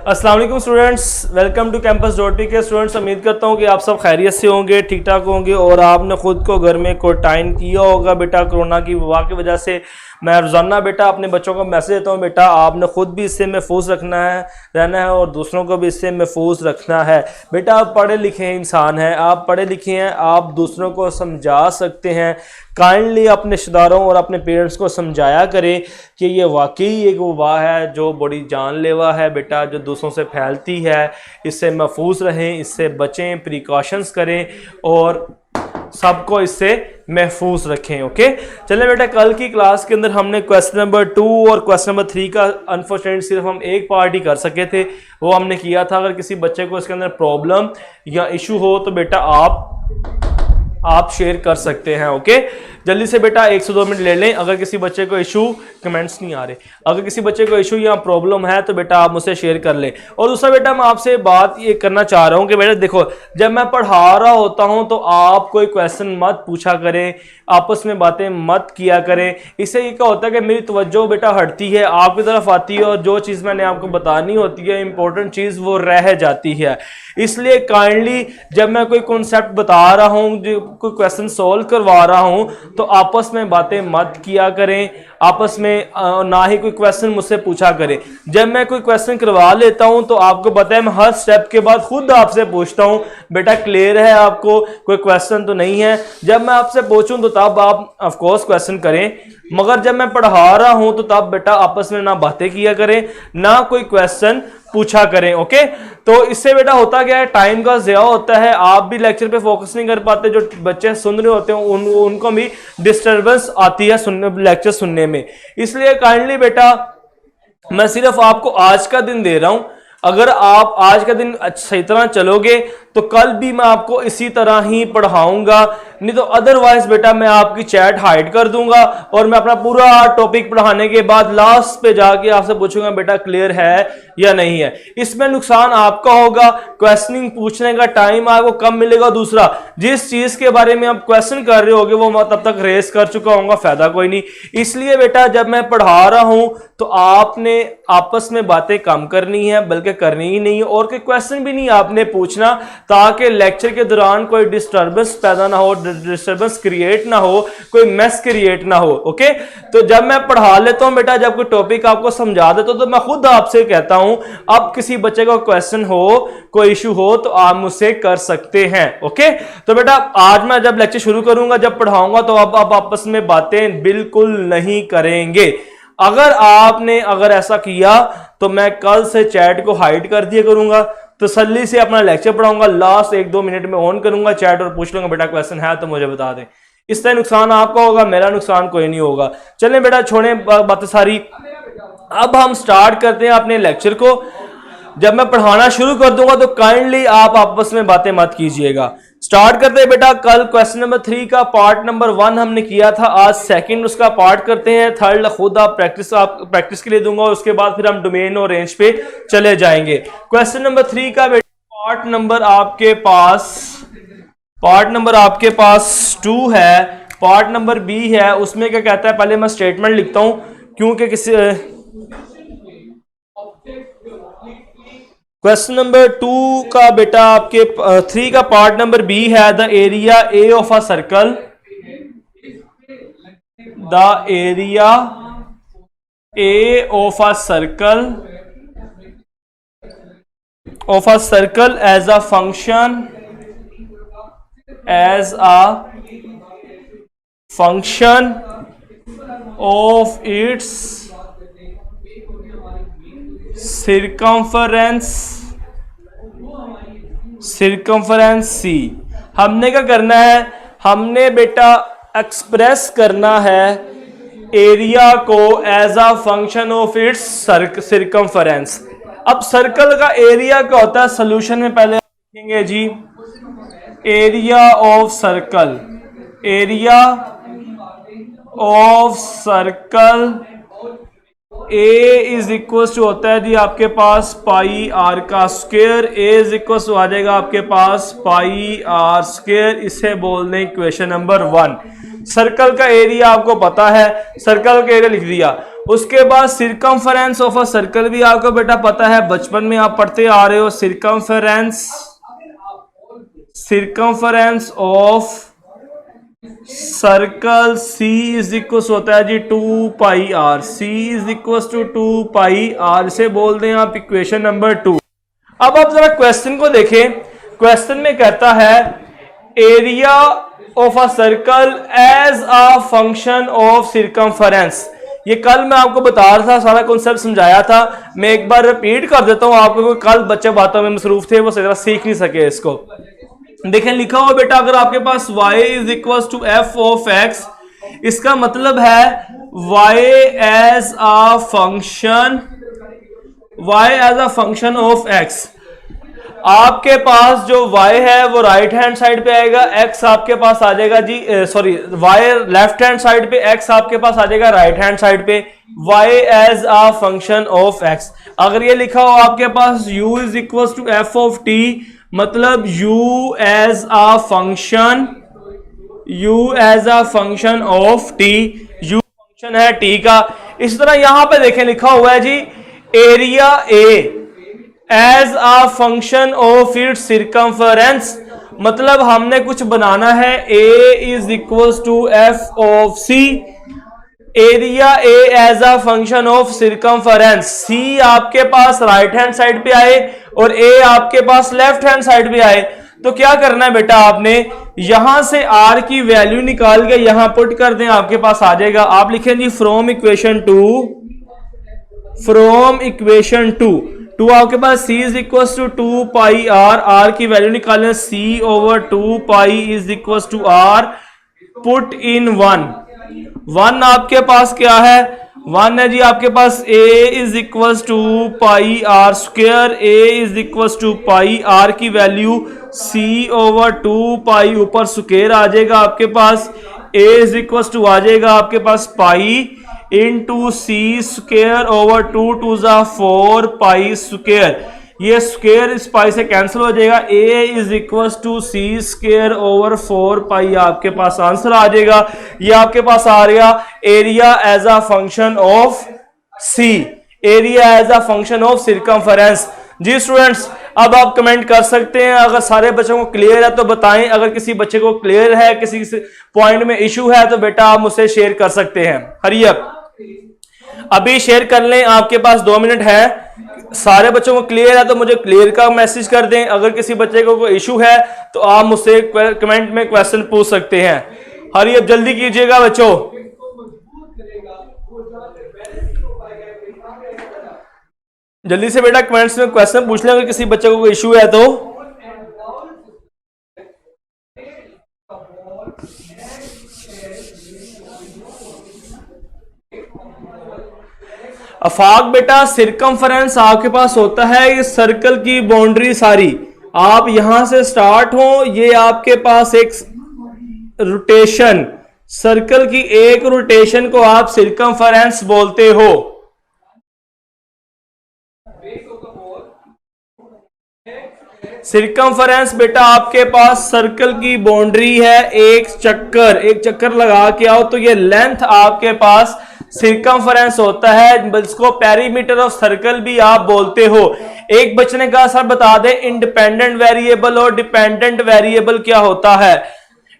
अस्सलाम वालेकुम students, welcome to कैंपस.पी के स्टूडेंट्स। उम्मीद करता हूँ कि आप सब खैरियत से होंगे, ठीक ठाक होंगे और आपने ख़ुद को घर में क्वारंटाइन किया होगा बेटा कोरोना की वबा की वजह से। मैं रोज़ाना बेटा अपने बच्चों को मैसेज देता हूँ, बेटा आपने ख़ुद भी इससे महफूज रहना है और दूसरों को भी इससे महफूज रखना है। बेटा आप पढ़े लिखे इंसान हैं, आप पढ़े लिखे हैं, आप दूसरों को समझा सकते हैं। काइंडली अपने रिश्तेदारों और अपने पेरेंट्स को समझाया करें कि ये वाकई एक वबा है जो बड़ी जानलेवा है बेटा, जो दूसरों से फैलती है। इससे महफूज रहें, इससे बचें, प्रिकॉशंस करें और सबको इससे महफूज रखें। ओके, चलें बेटा, कल की क्लास के अंदर हमने क्वेश्चन नंबर 2 और क्वेश्चन नंबर 3 का अनफॉर्चुनेटली सिर्फ हम एक पार्ट ही कर सके थे, वो हमने किया था। अगर किसी बच्चे को इसके अंदर प्रॉब्लम या इशू हो तो बेटा आप शेयर कर सकते हैं। ओके, जल्दी से बेटा 1 से 2 मिनट ले लें। अगर किसी बच्चे को इशू, कमेंट्स नहीं आ रहे, अगर किसी बच्चे को इशू या प्रॉब्लम है तो बेटा आप मुझसे शेयर कर लें। और दूसरा बेटा मैं आपसे बात ये करना चाह रहा हूँ कि बेटा देखो, जब मैं पढ़ा रहा होता हूँ तो आप कोई क्वेश्चन मत पूछा करें, आपस में बातें मत किया करें। इससे ये क्या होता है कि मेरी तवज्जो बेटा हटती है, आपकी तरफ आती है और जो चीज़ मैंने आपको बतानी होती है इंपॉर्टेंट चीज़ वो रह जाती है। इसलिए काइंडली जब मैं कोई कॉन्सेप्ट बता रहा हूँ, जो कोई क्वेश्चन सॉल्व करवा रहा हूँ, तो आपस में बातें मत किया करें, आपस में ना ही कोई क्वेश्चन मुझसे पूछा करें। जब मैं कोई क्वेश्चन करवा लेता हूं तो आपको पता है मैं हर स्टेप के बाद खुद आपसे पूछता हूं, बेटा क्लियर है आपको, कोई क्वेश्चन तो नहीं है। जब मैं आपसे पूछूं तो तब आप ऑफ कोर्स क्वेश्चन करें, मगर जब मैं पढ़ा रहा हूं तो तब बेटा आपस में ना बातें किया करें, ना कोई क्वेश्चन पूछा करें। ओके, तो इससे बेटा होता क्या है, टाइम का ज़िया होता है, आप भी लेक्चर पे फोकस नहीं कर पाते, जो बच्चे सुन रहे होते हैं उनको भी डिस्टर्बेंस आती है लेक्चर सुनने में। इसलिए काइंडली बेटा मैं सिर्फ आपको आज का दिन दे रहा हूं, अगर आप आज का दिन सही तरह चलोगे तो कल भी मैं आपको इसी तरह ही पढ़ाऊंगा, नहीं तो अदरवाइज बेटा मैं आपकी चैट हाइड कर दूंगा और मैं अपना पूरा टॉपिक पढ़ाने के बाद लास्ट पे जाके आपसे पूछूंगा बेटा क्लियर है या नहीं है। इसमें नुकसान आपका होगा, क्वेश्चनिंग पूछने का टाइम आपको कम मिलेगा। दूसरा, जिस चीज के बारे में आप क्वेश्चन कर रहे होगे वो मैं तब तक रेस कर चुका हूँ, फायदा कोई नहीं। इसलिए बेटा जब मैं पढ़ा रहा हूं तो आपने आपस में बातें कम करनी है, बल्कि करनी ही नहीं है, और कोई क्वेश्चन भी नहीं आपने पूछना, ताकि लेक्चर के दौरान कोई डिस्टर्बेंस पैदा ना हो, डिस्टर्बेंस क्रिएट ना हो, कोई मेस क्रिएट ना हो। ओके, तो जब मैं पढ़ा लेता हूं बेटा, जब कोई टॉपिक आपको समझा देता हूं तो मैं खुद आपसे कहता हूं अब किसी बच्चे का क्वेश्चन हो, कोई इशू हो तो आप मुझसे कर सकते हैं। ओके, तो बेटा आज मैं जब लेक्चर शुरू करूंगा, जब पढ़ाऊंगा, तो अब आप आपस में बातें बिल्कुल नहीं करेंगे। अगर ऐसा किया तो मैं कल से चैट को हाइड कर दिया करूंगा, तसल्ली से अपना लेक्चर पढ़ाऊंगा, लास्ट 1-2 मिनट में ऑन करूंगा चैट और पूछ लूंगा बेटा क्वेश्चन है तो मुझे बता दें। इससे नुकसान आपका होगा, मेरा नुकसान कोई नहीं होगा। चलें बेटा, छोड़ें बातें सारी, अब हम स्टार्ट करते हैं अपने लेक्चर को। जब मैं पढ़ाना शुरू कर दूंगा तो काइंडली आप आपस में बातें मत कीजिएगा। स्टार्ट करते हैं बेटा। कल क्वेश्चन नंबर 3 का पार्ट नंबर 1 हमने किया था, आज सेकंड उसका पार्ट करते हैं। थर्ड खुद आप प्रैक्टिस के लिए दूंगा और उसके बाद फिर हम डोमेन और रेंज पे चले जाएंगे। क्वेश्चन नंबर 3 का बेटा पार्ट नंबर आपके पास 2 है, पार्ट नंबर B है। उसमें क्या कहता है, पहले मैं स्टेटमेंट लिखता हूं क्योंकि क्वेश्चन नंबर 2 का बेटा आपके 3 का पार्ट नंबर B है, the area A of a circle, the area A of a circle as a function of its circumference C। हमने क्या करना है, हमने बेटा एक्सप्रेस करना है एरिया को as a function of its circumference। अब सर्कल का एरिया क्या होता है, सॉल्यूशन में पहले लिखेंगे जी, area of circle A is equal to होता है जी आपके पास पाई आर का square, A is equal to आ जाएगा आपके पास पाई आर स्क्वायर। इसे बोल दें इक्वेशन नंबर 1। सर्कल का एरिया आपको पता है, सर्कल का एरिया लिख दिया। उसके बाद सिरकमफेरेंस ऑफ अ सर्कल भी आपको बेटा पता है, बचपन में आप पढ़ते आ रहे हो। Circumference of circle C is equal होता है जी 2 pi r. C is equal to 2 pi r, इसे बोल दें आप इक्वेशन नंबर 2। अब आप जरा क्वेश्चन को देखें। क्वेश्चन में कहता है area of a circle as a function of circumference. ये कल मैं आपको बता रहा था, सारा कॉन्सेप्ट समझाया था, मैं एक बार रिपीट कर देता हूं आपको, कल बच्चे बातों में मसरूफ थे, वो सही सीख नहीं सके इसको। देखें लिखा हुआ बेटा, अगर आपके पास y is equal to F of X, इसका मतलब है y as a function of x। आपके पास जो y है वो राइट हैंड साइड पे आएगा, x आपके पास आ जाएगा जी, sorry y left hand side पे, x आपके पास आ जाएगा राइट हैंड साइड पे। y as a function of x। अगर ये लिखा हो आपके पास u is equal to F of t, मतलब u as a function of t, u function है t का। इस तरह यहां पे देखें लिखा हुआ है जी area a as a function of its circumference, मतलब हमने कुछ बनाना है, a is equal to F of c, area a as a function of circumference. c आपके पास राइट हैंड साइड पे आए और a आपके पास लेफ्ट हैंड साइड पे आए, तो क्या करना है बेटा, आपने यहां से r की वैल्यू निकाल के यहां पुट कर दें, आपके पास आ जाएगा। आप लिखें जी फ्रॉम इक्वेशन टू आपके पास c is equal to 2 pi r की वैल्यू निकालें, c over 2 pi is equal to r, put in 1 आपके पास क्या है, 1 है जी आपके पास a is equal to pi r square, a is equal to pi r की वैल्यू c ओवर 2 पाई ऊपर स्क्वायर आ जाएगा आपके पास, a इज इक्वल टू आ जाएगा आपके पास pi into C square over 2 to ज़ा 4 पाई स्क्वायर, ये स्क्वायर इस पाई से कैंसिल हो जाएगा, a is equal to C square over 4 pi आपके पास आंसर आ जाएगा। ये आपके पास आ गया area as a function of c, area as a function of circumference. जी स्टूडेंट्स, अब आप कमेंट कर सकते हैं, अगर सारे बच्चों को क्लियर है तो बताएं, अगर किसी बच्चे को क्लियर है, किसी पॉइंट में इशू है तो बेटा आप मुझसे शेयर कर सकते हैं। हरी अप अभी शेयर कर लें, आपके पास 2 मिनट है। सारे बच्चों को क्लियर है तो मुझे क्लियर का मैसेज कर दें, अगर किसी बच्चे को कोई इशू है तो आप मुझसे कमेंट में क्वेश्चन पूछ सकते हैं। हरी अब जल्दी कीजिएगा बच्चों, जल्दी से बेटा कमेंट्स में क्वेश्चन पूछ लें अगर किसी बच्चे को कोई इशू है तो। अफाक बेटा सिरकमफेरेंस आपके पास होता है ये सर्कल की बाउंड्री सारी, आप यहां से स्टार्ट हो, ये आपके पास एक रोटेशन, सर्कल की एक रोटेशन को आप सिरकमफेरेंस बोलते हो। सिरकमफेरेंस बेटा आपके पास सर्कल की बाउंड्री है, एक चक्कर लगा के आओ तो ये लेंथ आपके पास सिरकमफेरेंस होता है, जिसको पेरीमीटर ऑफ सर्कल भी आप बोलते हो। एक बच्चे ने कहा सर बता दें इंडिपेंडेंट वेरिएबल और डिपेंडेंट वेरिएबल क्या होता है।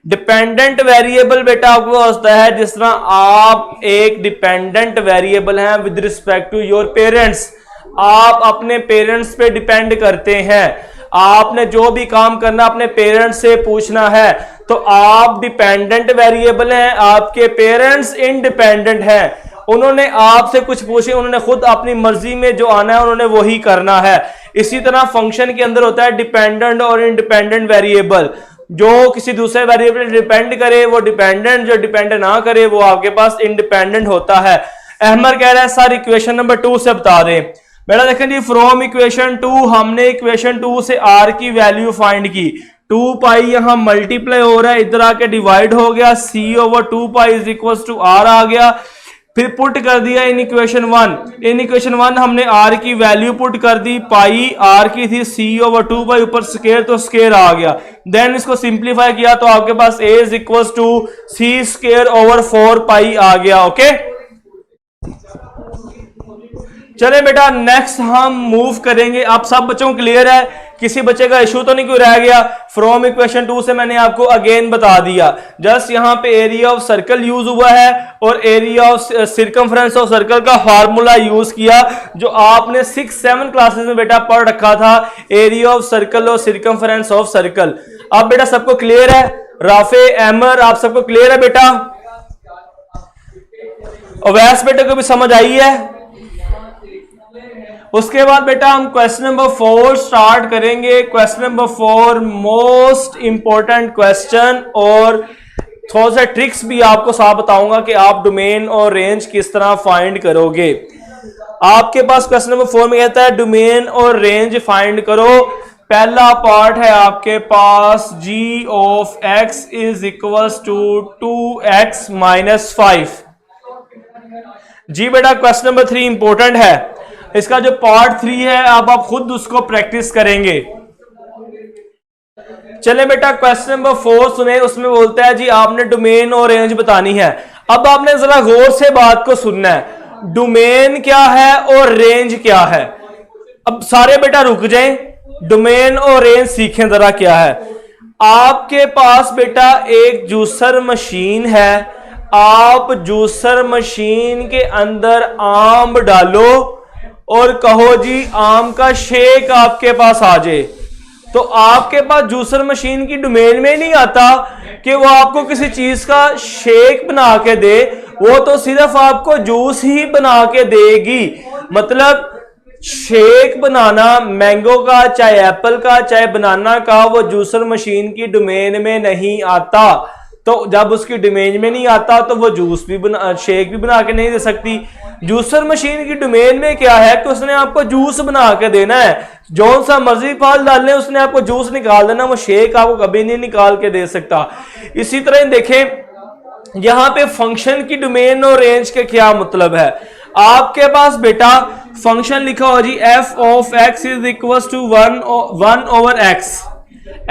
डिपेंडेंट वेरिएबल बेटा आपको होता है जिस तरह आप एक डिपेंडेंट वेरिएबल हैं with respect to your parents, आप अपने पेरेंट्स पे डिपेंड करते हैं, आपने जो भी काम करना अपने पेरेंट्स से पूछना है, तो आप डिपेंडेंट वेरिएबल हैं, आपके पेरेंट्स इंडिपेंडेंट हैं, उन्होंने आपसे कुछ पूछे, उन्होंने खुद अपनी मर्जी में जो आना है उन्होंने वही करना है। इसी तरह फंक्शन के अंदर होता है डिपेंडेंट और इंडिपेंडेंट वेरिएबल, जो किसी दूसरे वेरिएबल डिपेंड करे वो डिपेंडेंट, जो डिपेंड ना करे वो आपके पास इंडिपेंडेंट होता है। अहमद कह रहा है सर इक्वेशन नंबर 2 से बता दें। बेटा देखें जी फ्रॉम इक्वेशन 2 हमने इक्वेशन 2 से r की वैल्यू फाइंड की, 2 पाई यहां मल्टीप्लाई हो रहा है, इधर आके डिवाइड हो गया, c over 2 pi is equal to r आ गया, फिर पुट कर दिया इन इक्वेशन 1। इन इक्वेशन 1 हमने r की वैल्यू पुट कर दी, पाई r की थी c ओवर 2 पाई, ऊपर स्क्वायर तो स्क्वायर आ गया, देन इसको सिंप्लीफाई किया तो आपके पास a is equal to c square over 4 pi आ गया। ओके चले बेटा नेक्स्ट हम मूव करेंगे। आप सब बच्चों को क्लियर है, किसी बच्चे का इशू तो नहीं कोई रह गया? फ्रॉम इक्वेशन 2 से मैंने आपको अगेन बता दिया, जस्ट यहां पे एरिया ऑफ सर्कल यूज हुआ है और area of circumference of circle का फार्मूला यूज किया जो आपने 6-7 क्लासेस में बेटा पढ़ रखा था, एरिया ऑफ सर्कल और सर्कमफ्रेंस ऑफ सर्कल। अब बेटा सबको क्लियर है? राफे एमर आप सबको क्लियर है बेटा? अवैस बेटे को भी समझ आई है? उसके बाद बेटा हम क्वेश्चन नंबर 4 स्टार्ट करेंगे। Question number 4 most important question, और थोड़ा सा ट्रिक्स भी आपको साथ बताऊंगा कि आप डोमेन और रेंज किस तरह फाइंड करोगे। आपके पास क्वेश्चन नंबर 4 में कहता है डोमेन और रेंज फाइंड करो। पहला पार्ट है आपके पास g of x is equals to 2x minus 5। जी बेटा क्वेश्चन नंबर 3 इंपॉर्टेंट है, इसका जो पार्ट 3 है अब आप खुद उसको प्रैक्टिस करेंगे। चले बेटा क्वेश्चन नंबर 4 सुने, उसमें बोलता है जी आपने डोमेन और रेंज बतानी है। अब आपने जरा गौर से बात को सुनना है, डोमेन क्या है और रेंज क्या है। अब सारे बेटा रुक जाएं, डोमेन और रेंज सीखें जरा क्या है। आपके पास बेटा एक जूसर मशीन है, आप जूसर मशीन के अंदर आम डालो और कहो जी आम का शेक आपके पास आ जाए, तो आपके पास जूसर मशीन की डोमेन में नहीं आता कि वो आपको किसी चीज का शेक बना के दे, वो तो सिर्फ आपको जूस ही बना के देगी। मतलब शेक बनाना मैंगो का, चाहे एप्पल का, चाहे बनाना का, वो जूसर मशीन की डोमेन में नहीं आता। तो जब उसकी डोमेन में नहीं आता तो वो जूस भी शेक भी बना के नहीं दे सकती। जूसर मशीन की डोमेन में क्या है कि उसने आपको जूस बना के देना है, जौन सा मर्जी फल डालने उसने आपको जूस निकाल देना, वो शेक आपको कभी नहीं निकाल के दे सकता। इसी तरह देखें यहां पे फंक्शन की डोमेन और रेंज के क्या मतलब है। आपके पास बेटा फंक्शन लिखा हो जी f of x is equal to 1 over x,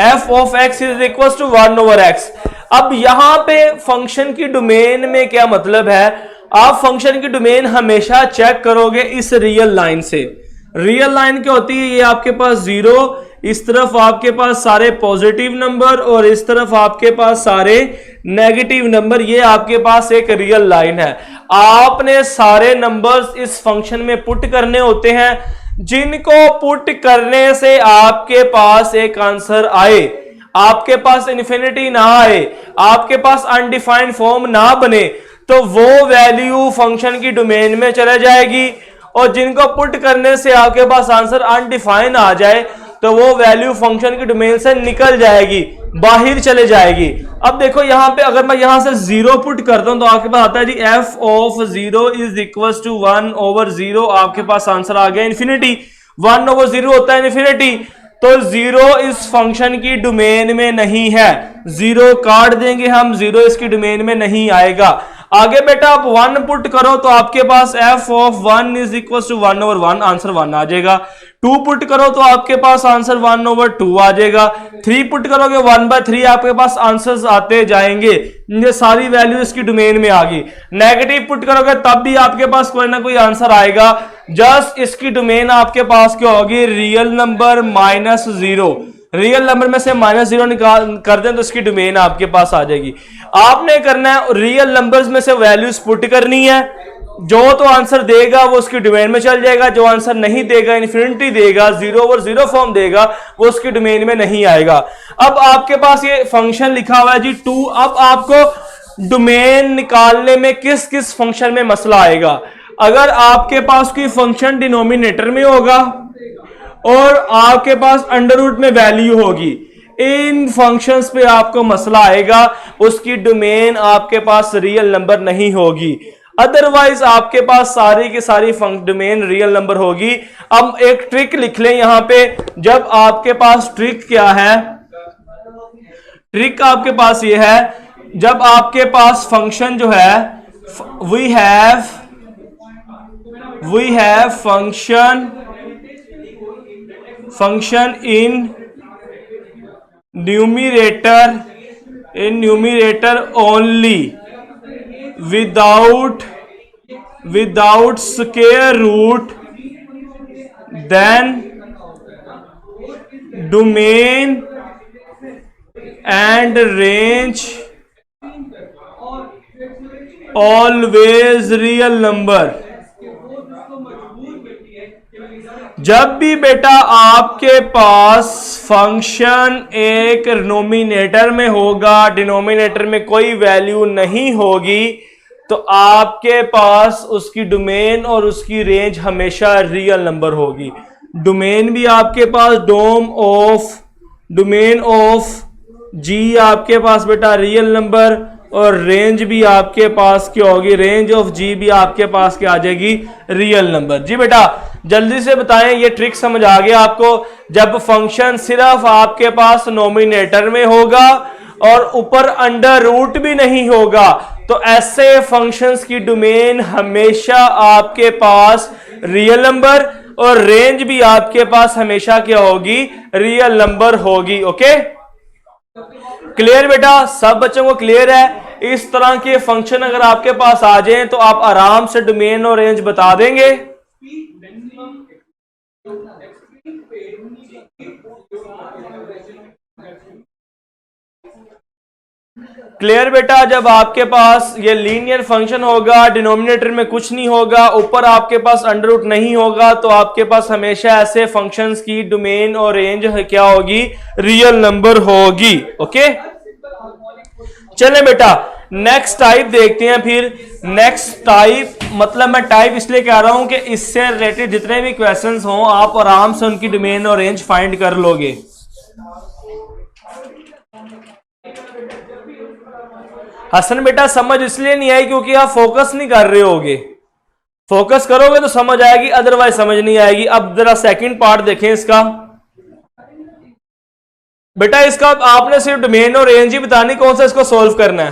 f of x is equal to 1 over x। अब यहां पे फंक्शन की डोमेन में क्या मतलब है, आप फंक्शन की डोमेन हमेशा चेक करोगे इस रियल लाइन से। रियल लाइन क्या होती है, ये आपके पास 0, इस तरफ आपके पास सारे पॉजिटिव नंबर और इस तरफ आपके पास सारे नेगेटिव नंबर, ये आपके पास एक रियल लाइन है। आपने सारे नंबर्स इस फंक्शन में पुट करने होते हैं, जिनको पुट करने से आपके पास एक आंसर आए, आपके पास इन्फिनिटी ना आए, आपके पास अनडिफाइंड फॉर्म ना बने, तो वो वैल्यू फंक्शन की डोमेन में चले जाएगी। और जिनको पुट करने से आपके पास आंसर अनडिफाइंड आ जाए तो वो वैल्यू फंक्शन की डोमेन से निकल जाएगी, बाहर चले जाएगी। अब देखो यहां पे अगर मैं यहां से 0 पुट करता हूं तो आपके पास आता है जी f of 0 is equal to 1 over 0, आपके पास आंसर आ गया इन्फिनिटी। 1 ओवर 0 होता है इन्फिनिटी, तो 0 इस फंक्शन की डोमेन में नहीं है, 0 काट देंगे हम, 0 इसकी डोमेन में नहीं आएगा। आगे बेटा आप 1 पुट करो तो आपके पास f of 1 is equal to 1 over 1, answer 1 आ जाएगा। 2 पुट करो तो आपके पास आंसर 1 ओवर 2 आ जाएगा। 3 पुट करोगे 1/3, आपके पास आंसर्स आते जाएंगे, ये सारी वैल्यू इसकी डोमेन में आ गई। नेगेटिव पुट करोगे तब भी आपके पास कोई ना कोई आंसर आएगा, जस्ट इसकी डोमेन आपके पास क्या होगी, रियल नंबर -0। रियल नंबर में से -0 निकाल कर दें तो इसकी डोमेन आपके पास आ जाएगी। आपने करना है रियल नंबर्स में से वैल्यूज पुट करनी है, जो तो आंसर देगा वो उसकी डोमेन में चल जाएगा, जो आंसर नहीं देगा, इन्फिनिटी देगा, 0 ओवर 0 फॉर्म देगा, वो उसकी डोमेन में नहीं आएगा। अब आपके पास ये फंक्शन लिखा हुआ है जी 2। अब आपको डोमेन निकालने में किस किस फंक्शन में मसला आएगा। अगर आपके पास कोई फंक्शन डिनोमिनेटर में होगा और आपके पास अंडर रूट में वैल्यू होगी, इन फंक्शंस पे आपको मसला आएगा, उसकी डोमेन आपके पास रियल नंबर नहीं होगी। अदरवाइज आपके पास सारी की सारी डोमेन रियल नंबर होगी। अब एक ट्रिक लिख लें यहां पे, जब आपके पास ट्रिक क्या है, ट्रिक आपके पास ये है, जब आपके पास फंक्शन जो है we have function in numerator only without square root then domain and range always real number. जब भी बेटा आपके पास फंक्शन एक नोमिनेटर में होगा, डिनोमिनेटर में कोई वैल्यू नहीं होगी, तो आपके पास उसकी डोमेन और उसकी रेंज हमेशा रियल नंबर होगी। डोमेन भी आपके पास डोमेन ऑफ जी आपके पास बेटा रियल नंबर, और रेंज भी आपके पास क्या होगी, रेंज ऑफ जी भी आपके पास क्या आ जाएगी, रियल नंबर। जी बेटा जल्दी से बताएं, ये ट्रिक समझ आ गया आपको? जब फंक्शन सिर्फ आपके पास नोमिनेटर में होगा और ऊपर अंडर रूट भी नहीं होगा, तो ऐसे फंक्शंस की डोमेन हमेशा आपके पास रियल नंबर और रेंज भी आपके पास हमेशा क्या होगी, रियल नंबर होगी। ओके, क्लियर बेटा? सब बच्चों को क्लियर है? इस तरह के फंक्शन अगर आपके पास आ जाएं तो आप आराम से डोमेन और रेंज बता देंगे। क्लियर बेटा? जब आपके पास ये लीनियर फंक्शन होगा, डिनोमिनेटर में कुछ नहीं होगा, ऊपर आपके पास अंडर रूट नहीं होगा, तो आपके पास हमेशा ऐसे फंक्शंस की डोमेन और रेंज क्या होगी, रियल नंबर होगी। ओके, चलें बेटा नेक्स्ट टाइप देखते हैं। फिर नेक्स्ट टाइप मतलब मैं टाइप इसलिए कह रहा हूं कि इससे रिलेटेड जितने भी क्वेश्चंस हों आप आराम से उनकी डोमेन और रेंज फाइंड कर लोगे। हसन बेटा समझ इसलिए नहीं आई क्योंकि आप फोकस नहीं कर रहे होगे। फोकस करोगे तो समझ आएगी, अदरवाइज समझ नहीं आएगी। अब जरा सेकंड पार्ट देखें इसका। बेटा इसका आपने सिर्फ डोमेन और रेंज ही बतानी, कौन सा इसको सॉल्व करना है।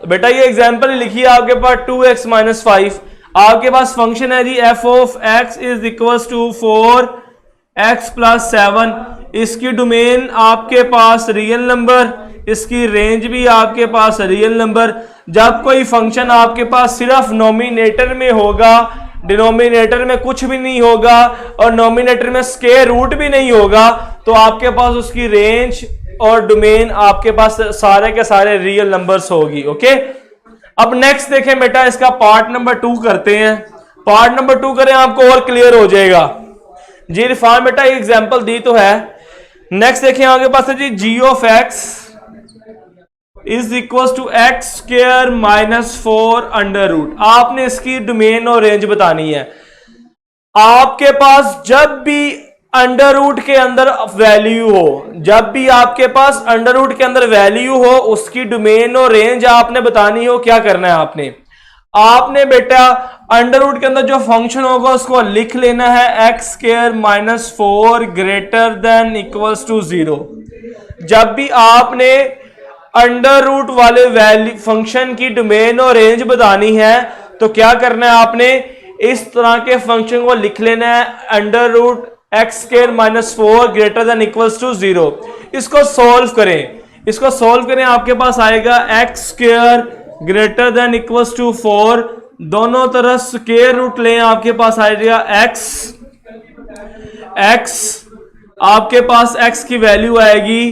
तो बेटा ये एग्जांपल लिखिए आपके पास 2x - 5, आपके पास फंक्शन है जी f of x is equal to 4x + 7। इसकी डोमेन आपके पास रियल नंबर, इसकी रेंज भी आपके पास रियल नंबर। जब कोई फंक्शन आपके पास सिर्फ नोमिनेटर में होगा, डिनोमिनेटर में कुछ भी नहीं होगा और नोमिनेटर में स्क्वायर रूट भी नहीं होगा, तो आपके पास उसकी रेंज और डोमेन आपके पास सारे के सारे रियल नंबर्स होगी। ओके, अब नेक्स्ट देखें बेटा, इसका पार्ट नंबर 2 करते हैं। पार्ट नंबर 2 करें, आपको और क्लियर हो जाएगा। जी इरफान बेटा ये एग्जांपल दी तो है। नेक्स्ट देखें आगे पास है जी g of x is equal to x² - 4 under root. आपने इसकी डोमेन और रेंज बतानी है। आपके पास जब भी अंडर रूट के अंदर वैल्यू हो, जब भी आपके पास अंडर रूट के अंदर वैल्यू हो, उसकी डोमेन और रेंज आपने बतानी हो। क्या करना है आपने बेटा अंडर रूट के अंदर जो फंक्शन होगा उसको लिख लेना है x² - 4 greater than equals to 0। जब भी आपने अंडर रूट वाले वैल्यू फंक्शन की डोमेन और रेंज बतानी है तो क्या करना है, आपने इस तरह के फंक्शन को लिख लेना है under root x² - 4 greater than equals to 0। इसको सॉल्व करें, आपके पास आएगा x² greater than equals to 4, दोनों तरफ स्क्वायर रूट लें, आपके पास आएगा x आपके पास x की वैल्यू आएगी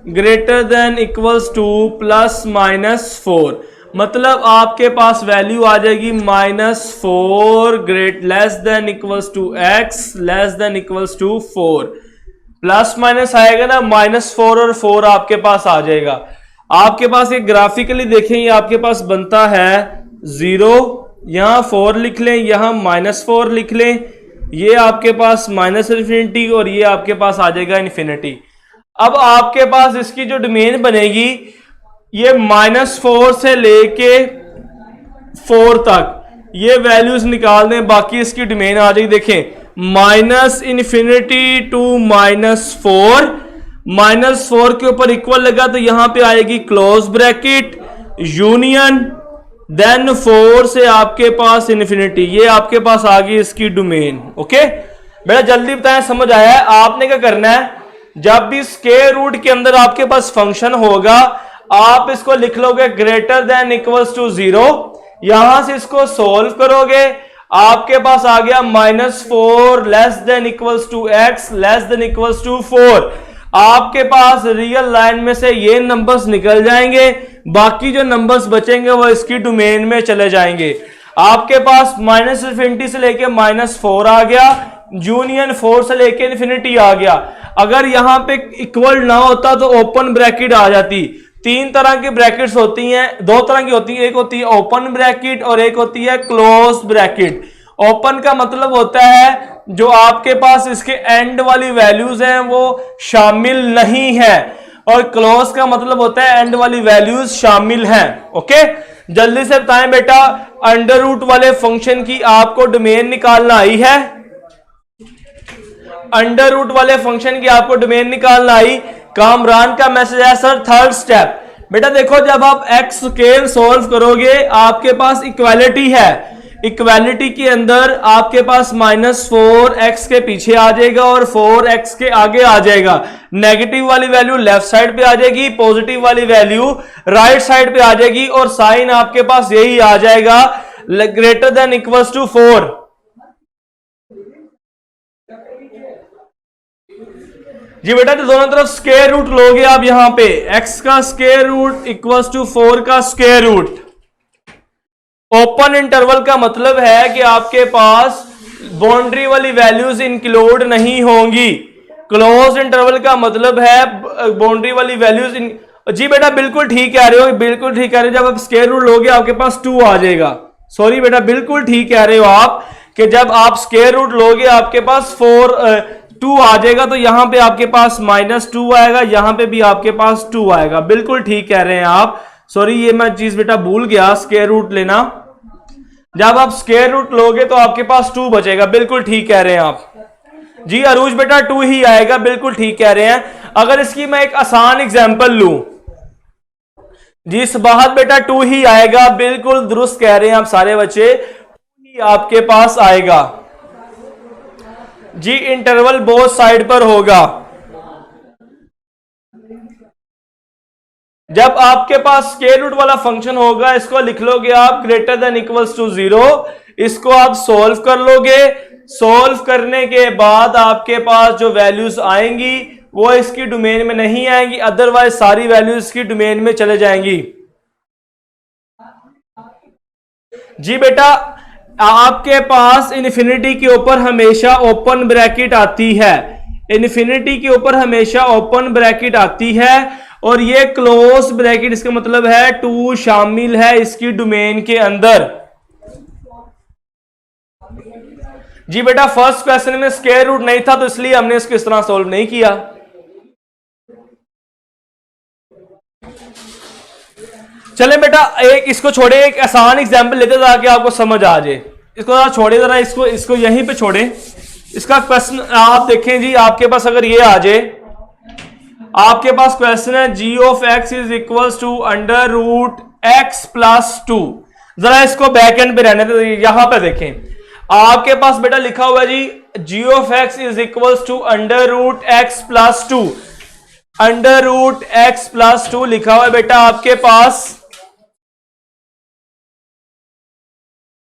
ग्रेटर देन इक्वल्स टू +-4, मतलब आपके पास वैल्यू आ जाएगी -4 less than equals to x less than equals to 4। Plus minus आएगा ना, -4 और 4 आपके पास आ जाएगा। आपके पास एक ग्राफिकली देखें, ये आपके पास बनता है 0, यहां 4 लिख लें, यहां -4 लिख लें, ये आपके पास -∞ और ये आपके पास आ जाएगा ∞। अब आपके पास इसकी जो डोमेन बनेगी ये -4 से लेके 4 तक ये वैल्यूज निकाल दें, बाकी इसकी डोमेन आ जाएगी। देखें -∞ टू -4, -4 के ऊपर इक्वल लगा तो यहां पे आएगी क्लोज ब्रैकेट यूनियन, देन 4 से आपके पास ∞। ये आपके पास आ गई इसकी डोमेन। ओके बेटा जल्दी बताएं, समझ आया है? आपने क्या करना है, जब भी स्क्वायर रूट के अंदर आपके पास फंक्शन होगा आप इसको लिख लोगे ग्रेटर देन इक्वल्स टू 0, यहां से इसको सोल्व करोगे, आपके पास आ गया -4 less than equals to x less than equals to 4। आपके पास रियल लाइन में से ये नंबर्स निकल जाएंगे, बाकी जो नंबर्स बचेंगे वो इसकी डोमेन में चले जाएंगे। आपके पास -∞ से लेके -4 आ गया, यूनियन 4 से लेके इन्फिनिटी आ गया। अगर यहां पे इक्वल ना होता तो ओपन ब्रैकेट आ जाती। 3 तरह की ब्रैकेट्स होती हैं, 2 तरह की होती है, एक होती है ओपन ब्रैकेट और एक होती है क्लोज ब्रैकेट। ओपन का मतलब होता है जो आपके पास इसके एंड वाली वैल्यूज हैं वो शामिल नहीं है, और क्लोज का मतलब होता है एंड वाली वैल्यूज शामिल हैं। ओके, जल्दी से बताएं बेटा, अंडर रूट वाले फंक्शन की आपको डोमेन निकालना आई है? अंडर रूट वाले फंक्शन की आपको डोमेन निकालना आई? कामरान का मैसेज है सर थर्ड स्टेप। बेटा देखो, जब आप एक्स स्क्वायर सॉल्व करोगे आपके पास इक्वालिटी है, इक्वालिटी के अंदर आपके पास -4x के पीछे आ जाएगा और 4x के आगे आ जाएगा। नेगेटिव वाली वैल्यू लेफ्ट साइड पे आ जाएगी, पॉजिटिव वाली वैल्यू राइट साइड पे आ जाएगी, और साइन आपके पास यही आ जाएगा, ग्रेटर देन इक्वल्स टू 4। जी बेटा, तो दोनों तरफ स्क्वायर रूट लोगे आप यहां पे, x का स्क्वायर रूट इक्वल्स टू 4 का स्क्वायर रूट। ओपन इंटरवल का मतलब है कि आपके पास बाउंड्री वाली वैल्यूज इंक्लूड नहीं होंगी। क्लोज इंटरवल का मतलब है बाउंड्री वाली वैल्यूज जी बेटा बिल्कुल ठीक कह रहे हो, बिल्कुल ठीक कह रहे हो। जब आप स्क्वायर रूट लोगे आपके पास 2 आ जाएगा। सॉरी बेटा, बिल्कुल ठीक कह रहे हो आप कि जब आप स्क्वायर रूट लोगे आपके पास 2 आ जाएगा, तो यहां पे आपके पास -2 आएगा, यहां पे भी आपके पास 2 आएगा। बिल्कुल ठीक कह रहे हैं आप। सॉरी, ये मैं चीज बेटा भूल गया, स्क्वायर रूट लेना। जब आप स्क्वायर रूट लोगे तो आपके पास 2 बचेगा। बिल्कुल ठीक कह रहे हैं आप जी। अरूज बेटा 2 ही आएगा, बिल्कुल ठीक कह रहे हैं। अगर इसकी मैं एक आसान एग्जांपल लूं जी, सबाहत बेटा 2 ही आएगा, बिल्कुल दुरुस्त कह रहे हैं आप सारे बच्चे, 2 ही आपके पास आएगा जी। इंटरवल बोथ साइड पर होगा। जब आपके पास स्क्वायर रूट वाला फंक्शन होगा, इसको लिख लोगे आप ग्रेटर देन इक्वल्स टू 0। इसको आप सोल्व कर लोगे, सोल्व करने के बाद आपके पास जो वैल्यूज आएंगी वो इसकी डोमेन में नहीं आएंगी, अदरवाइज सारी वैल्यूज इसकी डोमेन में चले जाएंगी। जी बेटा, आपके पास इन्फिनिटी के ऊपर हमेशा ओपन ब्रैकेट आती है, इन्फिनिटी के ऊपर हमेशा ओपन ब्रैकेट आती है, और ये क्लोज ब्रैकेट इसका मतलब है 2 शामिल है इसकी डोमेन के अंदर। जी बेटा, फर्स्ट क्वेश्चन में स्क्वायर रूट नहीं था तो इसलिए हमने इसको इस तरह सॉल्व नहीं किया। चले बेटा, एक इसको छोड़े, एक आसान एग्जांपल लेते ताकि आपको समझ आ जाए। इसको जरा छोड़े, जरा इसको यहीं पे छोड़े। इसका क्वेश्चन आप देखें जी, आपके पास अगर ये आ जाए, आपके पास क्वेश्चन है g of x is equals to under root x plus 2। जरा इसको बैक एंड पे रहने दे, यहां पे देखें आपके पास बेटा लिखा हुआ है जी g of x is equals to under root x plus 2। Under root x plus 2 लिखा हुआ है बेटा आपके पास।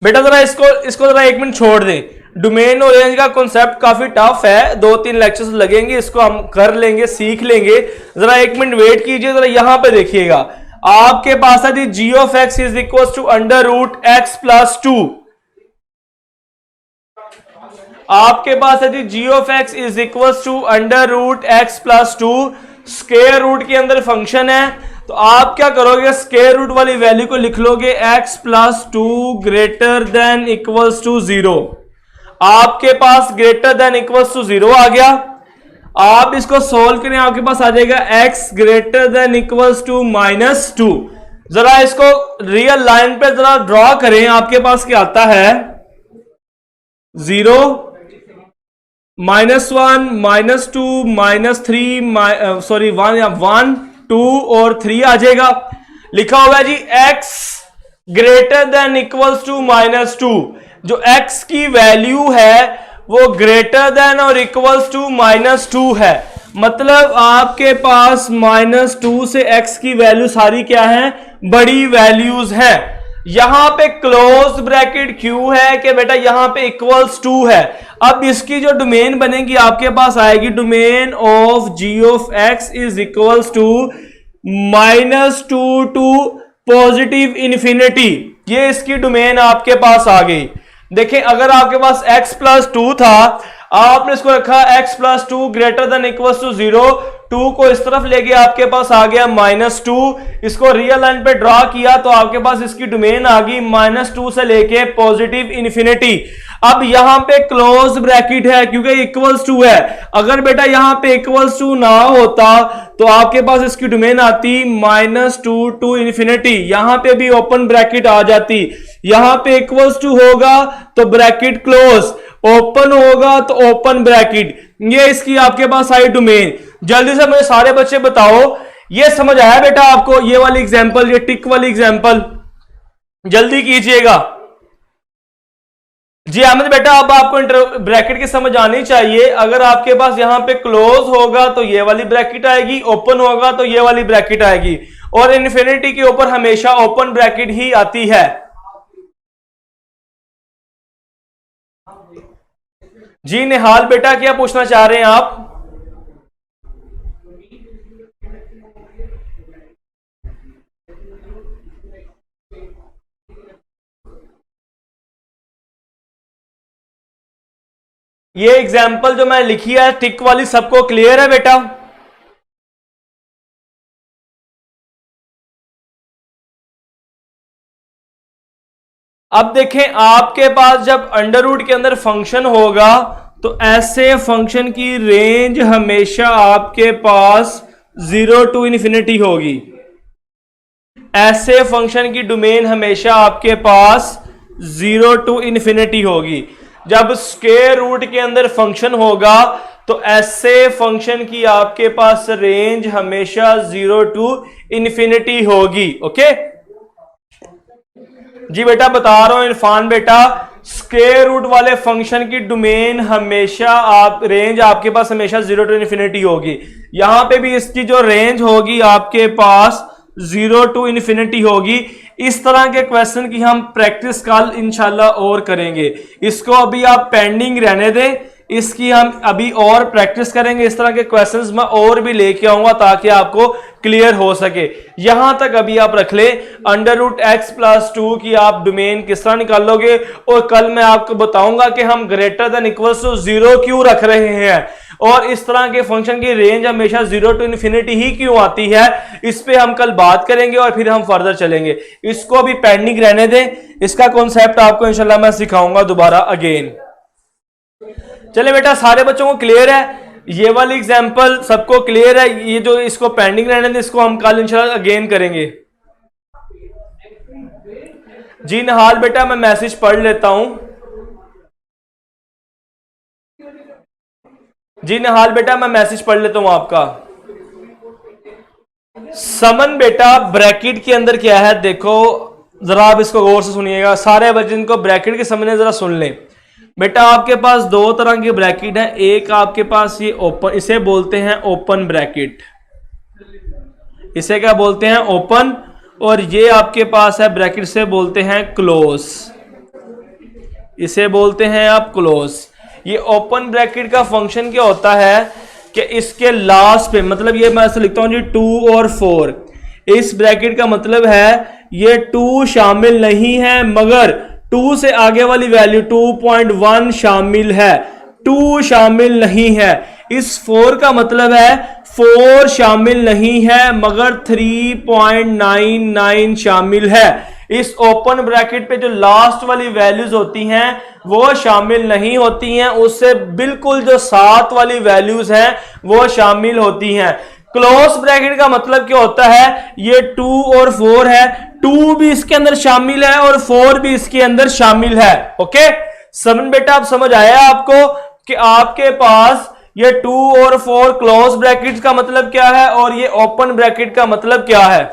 बेटा जरा इसको जरा 1 मिनट छोड़ दें। डोमेन और रेंज का कॉन्सेप्ट काफी टफ है, 2-3 लेक्चर्स लगेंगे, इसको हम कर लेंगे, सीख लेंगे। जरा 1 मिनट वेट कीजिए, जरा यहां पे देखिएगा। आपके पास है जी g of x is equal to under root x plus 2। आपके पास है जी g of x is equal to under root x plus 2। Square root के अंदर फंक्शन है, तो आप क्या करोगे, स्क्वायर रूट वाली वैल्यू को लिख लोगे x plus 2 greater than equals to 0। आपके पास ग्रेटर देन इक्वल्स टू 0 आ गया। आप इसको सोल्व करें, आपके पास आ जाएगा x greater than equals to -2। जरा इसको रियल लाइन पे जरा ड्रॉ करें, आपके पास क्या आता है 0 -1 -2 -3 सॉरी 1 2 और 3 आ जाएगा। लिखा हुआ है जी x greater than equals to -2। जो x की वैल्यू है वो ग्रेटर देन और इक्वल्स टू -2 है, मतलब आपके पास -2 से x की वैल्यू सारी क्या है, बड़ी वैल्यूज है। यहां पे क्लोज ब्रैकेट क्यू है कि बेटा यहां पे इक्वल्स टू है। अब इसकी जो डोमेन बनेगी आपके पास आएगी domain of G of x is equals to -2 to positive infinity. ये इसकी डोमेन आपके पास आ गई। देखें अगर आपके पास x+2 था, आपने इसको रखा x+2 greater than equals to 0, 2 को इस तरफ ले गया, आपके पास आ गया -2। इसको रियल लाइन पे ड्रा किया तो आपके पास इसकी डोमेन आ गई -2 से लेके पॉजिटिव इन्फिनिटी। अब यहां पे क्लोज ब्रैकेट है क्योंकि इक्वल्स टू है। अगर बेटा यहां पे इक्वल्स टू ना होता तो आपके पास इसकी डोमेन आती -2 टू इन्फिनिटी, यहां पे भी ओपन ब्रैकेट आ जाती। यहां पे इक्वल्स टू होगा तो ब्रैकेट क्लोज, ओपन होगा तो ओपन ब्रैकेट। ये इसकी आपके पास आई डोमेन। जल्दी से मुझे सारे बच्चे बताओ, ये समझ आया बेटा आपको? ये वाली एग्जांपल, ये टिक वाली एग्जांपल जल्दी कीजिएगा जी। अहमद बेटा अब आपको ब्रैकेट की समझ आनी चाहिए। अगर आपके पास यहां पे क्लोज होगा तो ये वाली ब्रैकेट आएगी, ओपन होगा तो ये वाली ब्रैकेट आएगी, और इन्फिनिटी के ऊपर हमेशा ओपन ब्रैकेट ही आती है। जी निहाल बेटा क्या पूछना चाह रहे हैं आप? ये एग्जाम्पल जो मैं लिखी है टिक वाली सबको क्लियर है बेटा? अब देखें आपके पास जब अंडर रूट के अंदर फंक्शन होगा तो ऐसे फंक्शन की रेंज हमेशा आपके पास 0 टू इन्फिनिटी होगी। ऐसे फंक्शन की डोमेन हमेशा आपके पास 0 टू इन्फिनिटी होगी। जब स्क्वायर रूट के अंदर फंक्शन होगा तो ऐसे फंक्शन की आपके पास रेंज हमेशा 0 टू इन्फिनिटी होगी। ओके जी बेटा बता रहा हूं इरफान बेटा, स्क्वायर रूट वाले फंक्शन की डोमेन हमेशा रेंज आपके पास हमेशा 0 टू इन्फिनिटी होगी। यहां पे भी इसकी जो रेंज होगी आपके पास 0 टू इन्फिनिटी होगी। इस तरह के क्वेश्चन की हम प्रैक्टिस कल इंशाल्लाह और करेंगे। इसको अभी आप पेंडिंग रहने दें, इसकी हम अभी और प्रैक्टिस करेंगे। इस तरह के क्वेश्चंस मैं और भी लेके आऊंगा ताकि आपको क्लियर हो सके। यहां तक अभी आप रख ले √x+2 की आप डोमेन किस तरह निकालोगे, और कल मैं आपको बताऊंगा कि हम ग्रेटर देन इक्वल्स टू 0 क्यों रख रहे हैं, और इस तरह के फंक्शन की रेंज हमेशा 0 टू इन्फिनिटी ही क्यों आती है। इस पे हम कल बात करेंगे और फिर हम फर्दर चलेंगे। इसको भी पेंडिंग रहने दें, इसका कॉन्सेप्ट आपको इंशाल्लाह मैं सिखाऊंगा दोबारा अगेन। चले बेटा सारे बच्चों को क्लियर है? ये वाली एग्जांपल सबको क्लियर है? ये जो इसको पेंडिंग रहने दें, इसको हम कल इंशाल्लाह अगेन करेंगे। जी नहाल बेटा मैं मैसेज पढ़ लेता हूं। जी नहाल बेटा मैं मैसेज पढ़ लेता हूं आपका। समन बेटा ब्रैकेट के अंदर क्या है देखो, जरा आप इसको गौर से सुनिएगा। सारे बच्चे इनको ब्रैकेट के समझने जरा सुन लें। बेटा आपके पास दो तरह की ब्रैकेट है। एक आपके पास ये ओपन, इसे बोलते हैं ओपन ब्रैकेट, इसे क्या बोलते हैं? ओपन। और ये आपके पास है ब्रैकेट से बोलते हैं क्लोज, इसे बोलते हैं आप क्लोज। ये ओपन ब्रैकेट का फंक्शन क्या होता है कि इसके लास्ट पे, मतलब ये मैं ऐसे लिखता हूं जी 2 और 4, इस ब्रैकेट का मतलब है ये 2 शामिल नहीं है, मगर 2 से आगे वाली वैल्यू 2.1 शामिल है, 2 शामिल नहीं है। इस 4 का मतलब है 4 शामिल नहीं है मगर 3.99 शामिल है। इस ओपन ब्रैकेट पे जो लास्ट वाली वैल्यूज होती हैं वो शामिल नहीं होती हैं, उससे बिल्कुल जो साथ वाली वैल्यूज हैं वो शामिल होती हैं। क्लोज ब्रैकेट का मतलब क्या होता है, ये 2 और 4 है, 2 भी इसके अंदर शामिल है और 4 भी इसके अंदर शामिल है। ओके समन बेटा आप समझ आया आपको कि आपके पास ये 2 और 4 क्लोज ब्रैकेट का मतलब क्या है और ये ओपन ब्रैकेट का मतलब क्या है।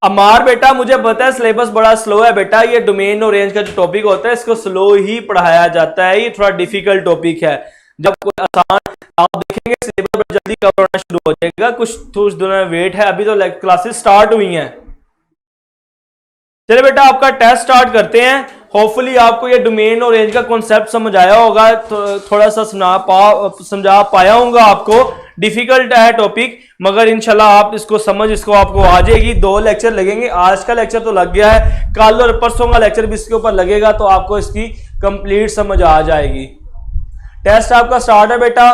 अमार बेटा मुझे पता है सिलेबस बड़ा स्लो है बेटा, ये डोमेन और रेंज का जो टॉपिक होता है इसको स्लो ही पढ़ाया जाता है, ये थोड़ा डिफिकल्ट टॉपिक है। जब कोई आसान आप देखेंगे सिलेबस पर जल्दी कवर होना शुरू हो जाएगा, कुछ दिनों में वेट है, अभी तो क्लासेस स्टार्ट हुई हैं। चलिए बेटा आपका टेस्ट स्टार्ट करते हैं। होपफुली आपको ये डोमेन और रेंज का कॉन्सेप्ट समझ आया होगा, थोड़ा सा समझा पाया होगा आपको। डिफिकल्ट है टॉपिक, मगर इंशाल्लाह आप इसको आपको आ जाएगी। 2 लेक्चर लगेंगे, आज का लेक्चर तो लग गया है, कल और परसों का लेक्चर भी इसके ऊपर लगेगा, तो आपको इसकी कंप्लीट समझ आ जाएगी। टेस्ट आपका स्टार्ट है बेटा।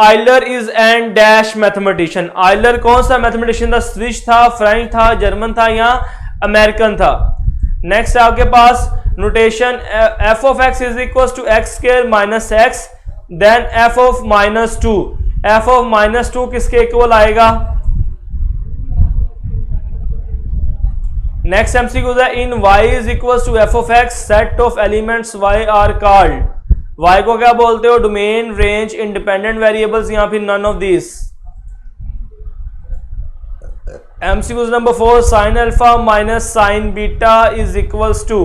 Euler is an dash mathematician. Euler कौन सा मैथमेटिशियन था? स्विस था, फ्रेंच था, जर्मन था या अमेरिकन था? नेक्स्ट आपके पास notation f of x is equal to x square minus x, then f of minus 2। F of minus 2 किसके इक्वल आएगा? नेक्स्ट एमसीक्यू है in y is equal to F of x set of elements y are called. y को क्या बोलते हो? Domain, range, independent variables या फिर none of this. MCQ number 4 sine alpha minus sine beta is equals to